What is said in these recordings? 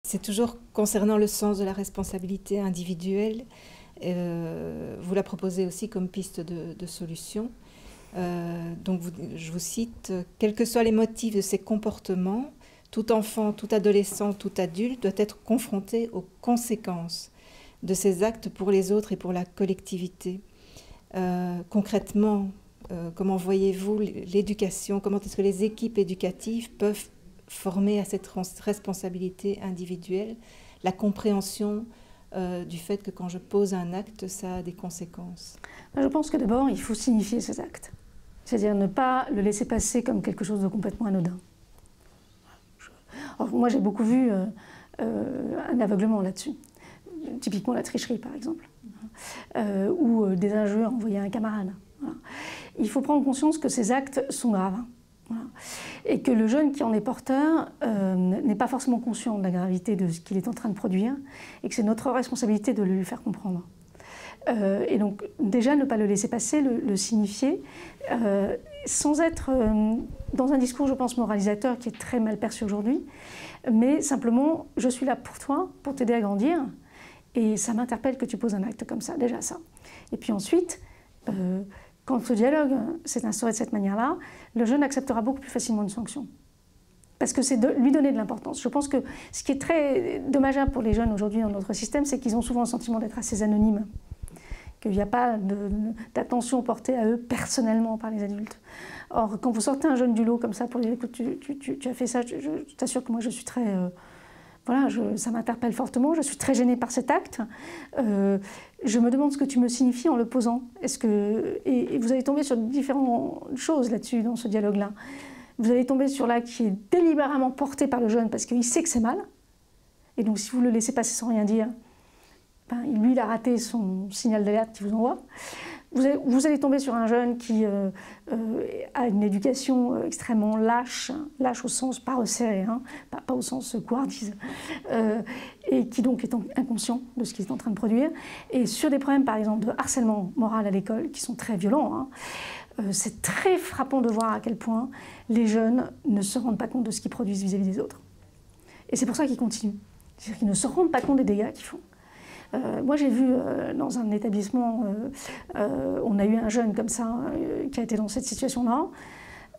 C'est toujours concernant le sens de la responsabilité individuelle. Vous la proposez aussi comme piste de solution. Donc je vous cite, « Quels que soient les motifs de ces comportements, tout enfant, tout adolescent, tout adulte doit être confronté aux conséquences de ces actes pour les autres et pour la collectivité. » Concrètement, comment voyez-vous l'éducation, comment est-ce que les équipes éducatives peuvent former à cette responsabilité individuelle, la compréhension du fait que quand je pose un acte, ça a des conséquences? Je pense que d'abord, il faut signifier ces actes. C'est-à-dire ne pas le laisser passer comme quelque chose de complètement anodin. Alors, moi, j'ai beaucoup vu un aveuglement là-dessus. Typiquement la tricherie, par exemple. Ou des injures envoyées à un camarade. Voilà. Il faut prendre conscience que ces actes sont graves. Voilà. Et que le jeune qui en est porteur n'est pas forcément conscient de la gravité de ce qu'il est en train de produire et que c'est notre responsabilité de le lui faire comprendre. Et donc déjà ne pas le laisser passer, le signifier, sans être dans un discours, je pense, moralisateur qui est très mal perçu aujourd'hui, mais simplement je suis là pour toi, pour t'aider à grandir et ça m'interpelle que tu poses un acte comme ça, déjà ça. Et puis ensuite, quand ce dialogue s'est instauré de cette manière-là, le jeune acceptera beaucoup plus facilement une sanction. Parce que c'est de lui donner de l'importance. Je pense que ce qui est très dommageable pour les jeunes aujourd'hui dans notre système, c'est qu'ils ont souvent le sentiment d'être assez anonymes. Qu'il n'y a pas d'attention portée à eux personnellement par les adultes. Or, quand vous sortez un jeune du lot comme ça pour dire « écoute, tu as fait ça, je t'assure que moi je suis très... voilà, ça m'interpelle fortement, je suis très gênée par cet acte. Je me demande ce que tu me signifies en le posant. Et vous allez tomber sur différentes choses là-dessus, dans ce dialogue-là. Vous allez tomber sur l'acte qui est délibérément porté par le jeune parce qu'il sait que c'est mal. Et donc, si vous le laissez passer sans rien dire, ben, lui, il a raté son signal d'alerte qu'il vous envoie. Vous allez tomber sur un jeune qui a une éducation extrêmement lâche au sens pas resserré, hein, pas au sens couardise, et qui donc est inconscient de ce qu'il est en train de produire. Et sur des problèmes, par exemple, de harcèlement moral à l'école, qui sont très violents, hein, c'est très frappant de voir à quel point les jeunes ne se rendent pas compte de ce qu'ils produisent vis-à-vis des autres. Et c'est pour ça qu'ils continuent. C'est-à-dire qu'ils ne se rendent pas compte des dégâts qu'ils font. Moi, j'ai vu dans un établissement, on a eu un jeune comme ça qui a été dans cette situation-là.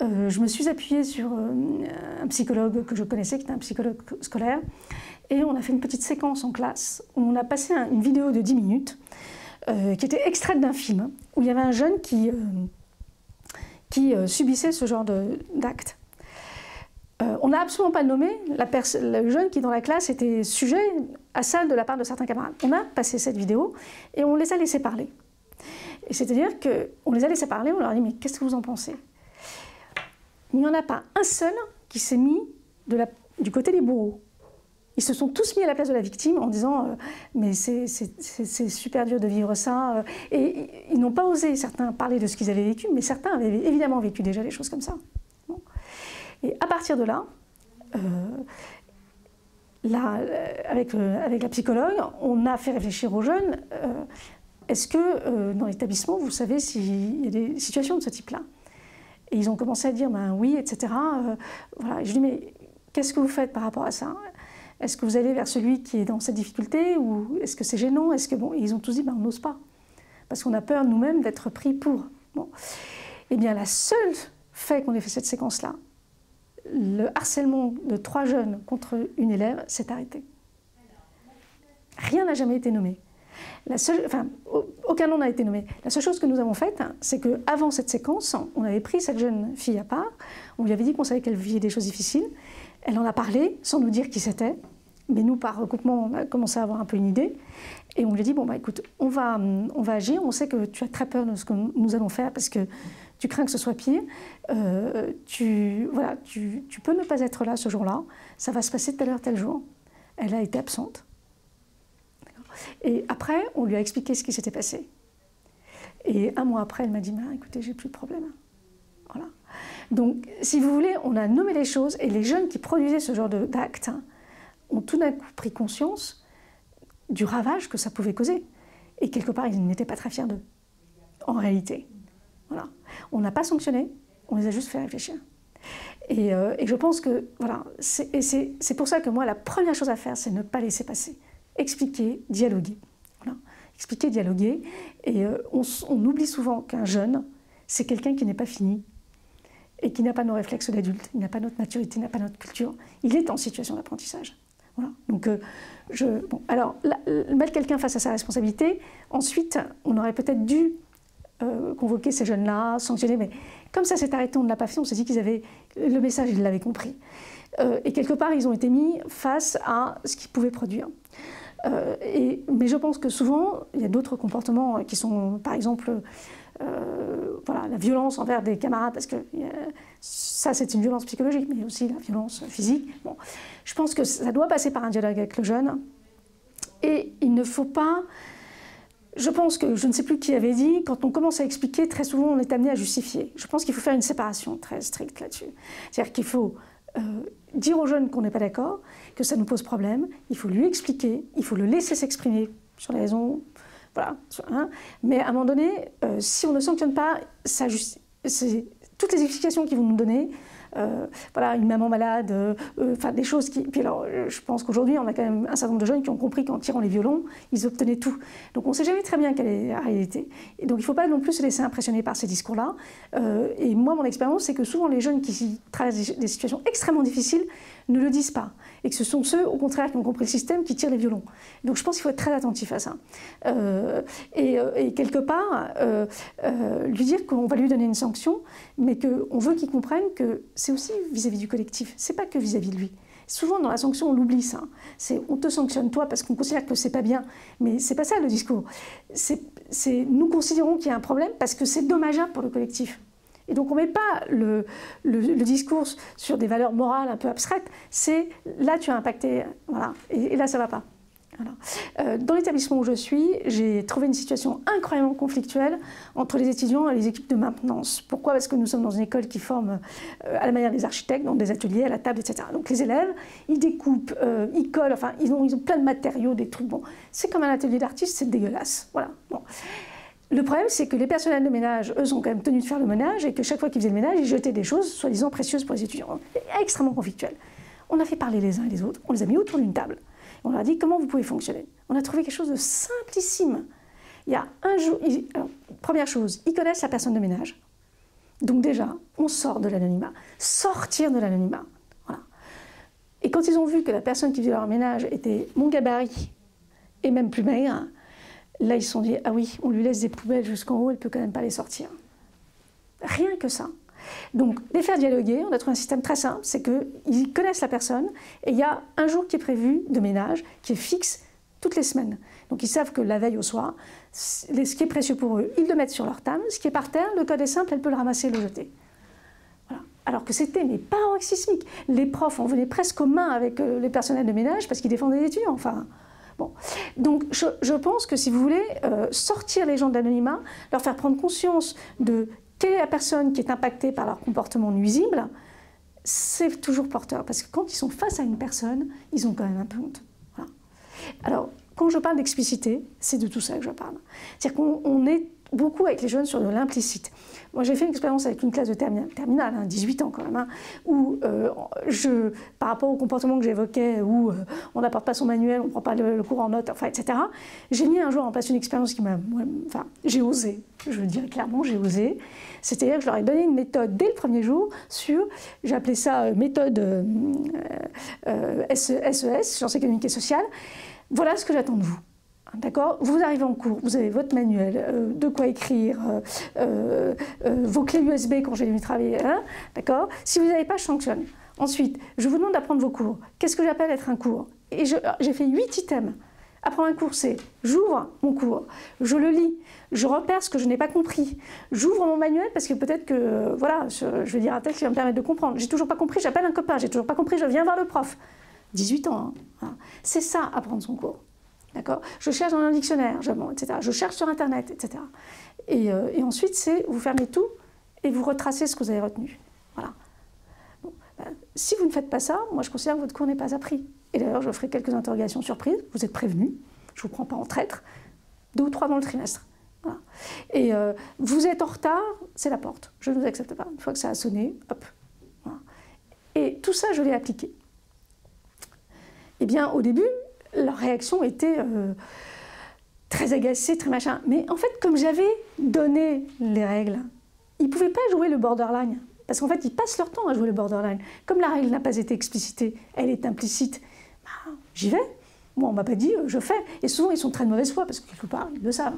Je me suis appuyée sur un psychologue que je connaissais, qui était un psychologue scolaire, et on a fait une petite séquence en classe où on a passé une vidéo de 10 minutes qui était extraite d'un film où il y avait un jeune qui subissait ce genre d'acte. On n'a absolument pas nommé le jeune qui, dans la classe, était sujet à ça de la part de certains camarades. On a passé cette vidéo et on les a laissés parler. Et c'est-à-dire qu'on les a laissés parler, on leur a dit « mais qu'est-ce que vous en pensez ?» Il n'y en a pas un seul qui s'est mis du côté des bourreaux. Ils se sont tous mis à la place de la victime en disant « mais c'est super dur de vivre ça ». Et ils n'ont pas osé, certains, parler de ce qu'ils avaient vécu, mais certains avaient évidemment vécu déjà des choses comme ça. Bon. Et à partir de là, avec la psychologue, on a fait réfléchir aux jeunes, est-ce que dans l'établissement, vous savez s'il y a des situations de ce type-là? Et ils ont commencé à dire ben, oui, etc. Voilà. Et je dis mais qu'est-ce que vous faites par rapport à ça? Est-ce que vous allez vers celui qui est dans cette difficulté ou est-ce que c'est gênant? Bon, et ils ont tous dit ben, on n'ose pas, parce qu'on a peur nous-mêmes d'être pris pour. Bon. Eh bien, la seule fait qu'on ait fait cette séquence-là, le harcèlement de 3 jeunes contre une élève s'est arrêté. Rien n'a jamais été nommé. Aucun nom n'a été nommé. La seule chose que nous avons faite, c'est qu'avant cette séquence, on avait pris cette jeune fille à part, on lui avait dit qu'on savait qu'elle vivait des choses difficiles, elle en a parlé sans nous dire qui c'était, mais nous, par recoupement, on a commencé à avoir un peu une idée, et on lui a dit, bon, bah, écoute, on va agir, on sait que tu as très peur de ce que nous allons faire, parce que tu crains que ce soit pire, tu peux ne pas être là ce jour-là, ça va se passer tel heure, tel jour. Elle a été absente. Et après, on lui a expliqué ce qui s'était passé. Et un mois après, elle m'a dit, bah, écoutez, j'ai plus de problème. Voilà. Donc, si vous voulez, on a nommé les choses, et les jeunes qui produisaient ce genre d'actes ont tout d'un coup pris conscience du ravage que ça pouvait causer. Et quelque part, ils n'étaient pas très fiers d'eux, en réalité. Voilà. On n'a pas sanctionné, on les a juste fait réfléchir. Et je pense que, voilà, c'est pour ça que moi, la première chose à faire, c'est ne pas laisser passer. Expliquer, dialoguer. Voilà. Expliquer, dialoguer. Et on oublie souvent qu'un jeune, c'est quelqu'un qui n'est pas fini et qui n'a pas nos réflexes d'adulte, il n'a pas notre maturité, il n'a pas notre culture. Il est en situation d'apprentissage. Voilà. Donc, bon, alors, mettre quelqu'un face à sa responsabilité, ensuite, on aurait peut-être dû convoquer ces jeunes-là, sanctionner, mais comme ça s'est arrêté, on ne l'a pas fait, on s'est dit qu'ils avaient le message, ils l'avaient compris. Et quelque part, ils ont été mis face à ce qu'ils pouvaient produire. Mais je pense que souvent, il y a d'autres comportements qui sont, par exemple, voilà, la violence envers des camarades, parce que ça, c'est une violence psychologique, mais aussi la violence physique. Bon, je pense que ça doit passer par un dialogue avec le jeune. Et il ne faut pas... Je pense que, je ne sais plus qui avait dit, quand on commence à expliquer, très souvent on est amené à justifier. Je pense qu'il faut faire une séparation très stricte là-dessus. C'est-à-dire qu'il faut dire aux jeunes qu'on n'est pas d'accord, que ça nous pose problème, il faut lui expliquer, il faut le laisser s'exprimer sur les raisons, voilà. Mais à un moment donné, si on ne sanctionne pas, toutes les explications qu'ils vont nous donner, voilà, une maman malade, enfin des choses qui... Puis alors, je pense qu'aujourd'hui, on a quand même un certain nombre de jeunes qui ont compris qu'en tirant les violons, ils obtenaient tout. Donc on ne sait jamais très bien quelle est la réalité. Et donc il ne faut pas non plus se laisser impressionner par ces discours-là. Et moi, mon expérience, c'est que souvent les jeunes qui traversent des situations extrêmement difficiles ne le disent pas. Et que ce sont ceux, au contraire, qui ont compris le système, qui tirent les violons. Donc je pense qu'il faut être très attentif à ça. Et quelque part, lui dire qu'on va lui donner une sanction, mais qu'on veut qu'il comprenne que c'est aussi vis-à-vis du collectif, c'est pas que vis-à-vis de lui. Souvent dans la sanction, on l'oublie ça. C'est on te sanctionne toi parce qu'on considère que c'est pas bien, mais c'est pas ça le discours. Nous considérons qu'il y a un problème parce que c'est dommageable pour le collectif. Et donc on ne met pas le discours sur des valeurs morales un peu abstraites, c'est là tu as impacté, voilà, et là ça ne va pas. Voilà. Dans l'établissement où je suis, j'ai trouvé une situation incroyablement conflictuelle entre les étudiants et les équipes de maintenance. Pourquoi? Parce que nous sommes dans une école qui forme à la manière des architectes, dans des ateliers, à la table, etc. Donc les élèves, ils découpent, ils collent, enfin ils ont plein de matériaux, des trucs, bon, c'est comme un atelier d'artiste, c'est dégueulasse. Voilà. Bon. Le problème, c'est que les personnels de ménage, eux, sont quand même tenus de faire le ménage et que chaque fois qu'ils faisaient le ménage, ils jetaient des choses soi-disant précieuses pour les étudiants. Extrêmement conflictuel. On a fait parler les uns et les autres, on les a mis autour d'une table. On leur a dit comment vous pouvez fonctionner. On a trouvé quelque chose de simplissime. Il y a un jour, alors, première chose, ils connaissent la personne de ménage. Donc déjà, on sort de l'anonymat. Sortir de l'anonymat. Voilà. Et quand ils ont vu que la personne qui faisait leur ménage était mon gabarit et même plus maigre, là, ils se sont dit, ah oui, on lui laisse des poubelles jusqu'en haut, elle ne peut quand même pas les sortir. Rien que ça. Donc, les faire dialoguer, on a trouvé un système très simple, c'est qu'ils connaissent la personne, et il y a un jour qui est prévu de ménage, qui est fixe toutes les semaines. Donc, ils savent que la veille au soir, ce qui est précieux pour eux, ils le mettent sur leur table, ce qui est par terre, le code est simple, elle peut le ramasser et le jeter. Voilà. Alors que c'était, mais paroxysmique. Les profs, on venait presque aux mains avec les personnels de ménage, parce qu'ils défendaient les étudiants, enfin... Bon. Donc je pense que si vous voulez sortir les gens de l'anonymat, leur faire prendre conscience de quelle est la personne qui est impactée par leur comportement nuisible, c'est toujours porteur. Parce que quand ils sont face à une personne, ils ont quand même un peu honte. Voilà. Alors, quand je parle d'explicité, c'est de tout ça que je parle. C'est-à-dire qu'on est beaucoup avec les jeunes sur de l'implicite. Moi, j'ai fait une expérience avec une classe de terminale, 18 ans quand même, hein, où par rapport au comportement que j'évoquais, où on n'apporte pas son manuel, on ne prend pas le cours en notes, enfin, etc., j'ai mis un jour en place une expérience qui m'a... Enfin, j'ai osé, je le dirais clairement, j'ai osé. C'est-à-dire que je leur ai donné une méthode dès le premier jour sur, j'appelais ça méthode SES, sciences économiques et sociales. Voilà ce que j'attends de vous. D'accord? Vous arrivez en cours, vous avez votre manuel, de quoi écrire, vos clés USB quand j'ai venu travailler, hein, d'accord? Si vous n'avez pas, je sanctionne. Ensuite, je vous demande d'apprendre vos cours. Qu'est-ce que j'appelle être un cours? Et j'ai fait 8 items. Apprendre un cours, c'est j'ouvre mon cours, je le lis, je repère ce que je n'ai pas compris, j'ouvre mon manuel parce que peut-être que, voilà, je vais dire un texte qui va me permettre de comprendre. J'ai toujours pas compris, j'appelle un copain, j'ai toujours pas compris, je viens voir le prof. 18 ans, hein, voilà. C'est ça, apprendre son cours. D'accord? Je cherche dans un dictionnaire, etc. Je cherche sur Internet, etc. Et ensuite, c'est vous fermez tout et vous retracez ce que vous avez retenu. Voilà. Bon, si vous ne faites pas ça, moi je considère que votre cours n'est pas appris. Et d'ailleurs, je ferai quelques interrogations surprises. Vous êtes prévenus. Je ne vous prends pas en traître. 2 ou 3 dans le trimestre. Voilà. Et vous êtes en retard, c'est la porte. Je ne vous accepte pas. Une fois que ça a sonné, hop. Voilà. tout ça, je l'ai appliqué. Eh bien, au début, leur réaction était très agacée, très machin. Mais en fait, comme j'avais donné les règles, ils ne pouvaient pas jouer le borderline. Parce qu'en fait, ils passent leur temps à jouer le borderline. Comme la règle n'a pas été explicitée, elle est implicite, bah, j'y vais. Moi, on ne m'a pas dit, je fais. Et souvent, ils sont très de mauvaise foi, parce que quelque part, ils le savent.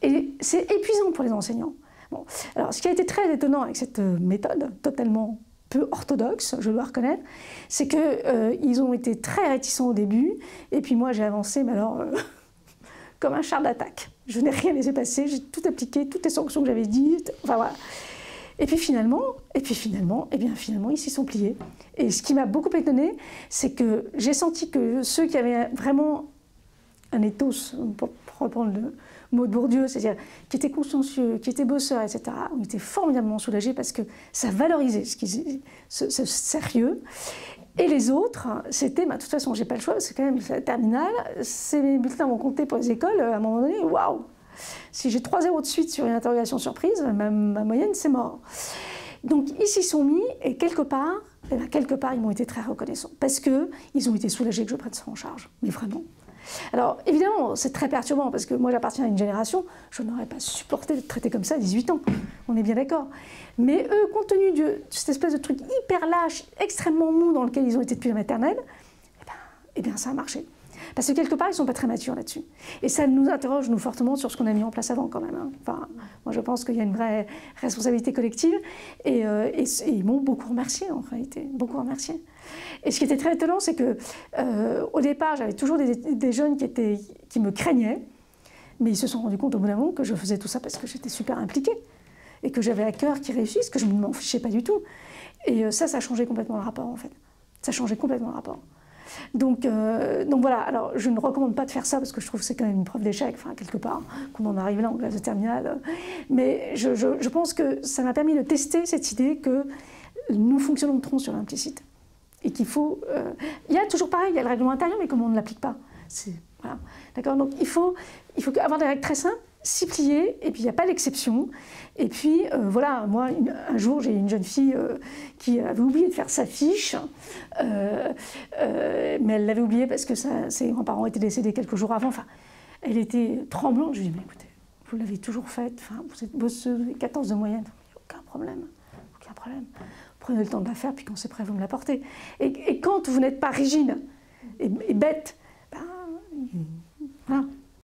Et c'est épuisant pour les enseignants. Bon. Alors, ce qui a été très étonnant avec cette méthode, totalement peu orthodoxe, je dois reconnaître, c'est qu'ils ont été très réticents au début, et puis moi, j'ai avancé, mais alors, comme un char d'attaque. Je n'ai rien laissé passer, j'ai tout appliqué, toutes les sanctions que j'avais dites, enfin voilà. Et puis finalement, ils s'y sont pliés. Et ce qui m'a beaucoup étonnée, c'est que j'ai senti que ceux qui avaient vraiment un ethos, pour reprendre le mot de Bourdieu, c'est-à-dire qui étaient consciencieux, qui étaient bosseurs, etc., ont été formidablement soulagés parce que ça valorisait ce sérieux. Et les autres, c'était, bah, de toute façon, j'ai pas le choix, c'est quand même la terminale, ces bulletins vont compter pour les écoles, à un moment donné, waouh! Si j'ai 3 0 de suite sur une interrogation surprise, ma moyenne, c'est mort. Donc, ils s'y sont mis, et quelque part, ils m'ont été très reconnaissants, parce qu'ils ont été soulagés que je prenne ça en charge, mais vraiment. Alors, évidemment, c'est très perturbant, parce que moi, j'appartiens à une génération, je n'aurais pas supporté d'être traité comme ça à 18 ans, on est bien d'accord. Mais eux, compte tenu de cette espèce de truc hyper lâche, extrêmement mou, dans lequel ils ont été depuis la maternelle, eh bien, ça a marché. Parce que quelque part, ils ne sont pas très matures là-dessus. Et ça nous interroge, nous, fortement sur ce qu'on a mis en place avant, quand même. Hein. Enfin, moi, je pense qu'il y a une vraie responsabilité collective. Et ils m'ont beaucoup remercié, en réalité. Beaucoup remercié. Et ce qui était très étonnant, c'est qu'au départ, j'avais toujours des jeunes qui me craignaient. Mais ils se sont rendus compte au bout d'un moment que je faisais tout ça parce que j'étais super impliquée. Et que j'avais à cœur qu'ils réussissent, que je ne m'en fichais pas du tout. Et ça a changé complètement le rapport, en fait. Ça a changé complètement le rapport. Donc voilà, alors je ne recommande pas de faire ça parce que je trouve que c'est quand même une preuve d'échec, enfin quelque part, qu'on en arrive là en classe de terminale. Mais je pense que ça m'a permis de tester cette idée que nous fonctionnons trop sur l'implicite. Et qu'il faut... il y a toujours pareil, il y a le règlement intérieur, mais comment on ne l'applique pas. Voilà. D'accord. Donc il faut avoir des règles très simples, s'y plier, et puis il n'y a pas d'exception. Et puis voilà, moi, un jour, j'ai une jeune fille qui avait oublié de faire sa fiche, mais elle l'avait oublié parce que ses grands-parents étaient décédés quelques jours avant. Enfin, elle était tremblante. Je lui ai dit, mais écoutez, vous l'avez toujours faite, enfin, vous êtes bosseuse, vous avez 14 de moyenne, aucun problème, aucun problème. Prenez le temps de la faire, puis quand c'est prêt, vous me l'apportez. Et quand vous n'êtes pas rigide et bête, ben, voilà,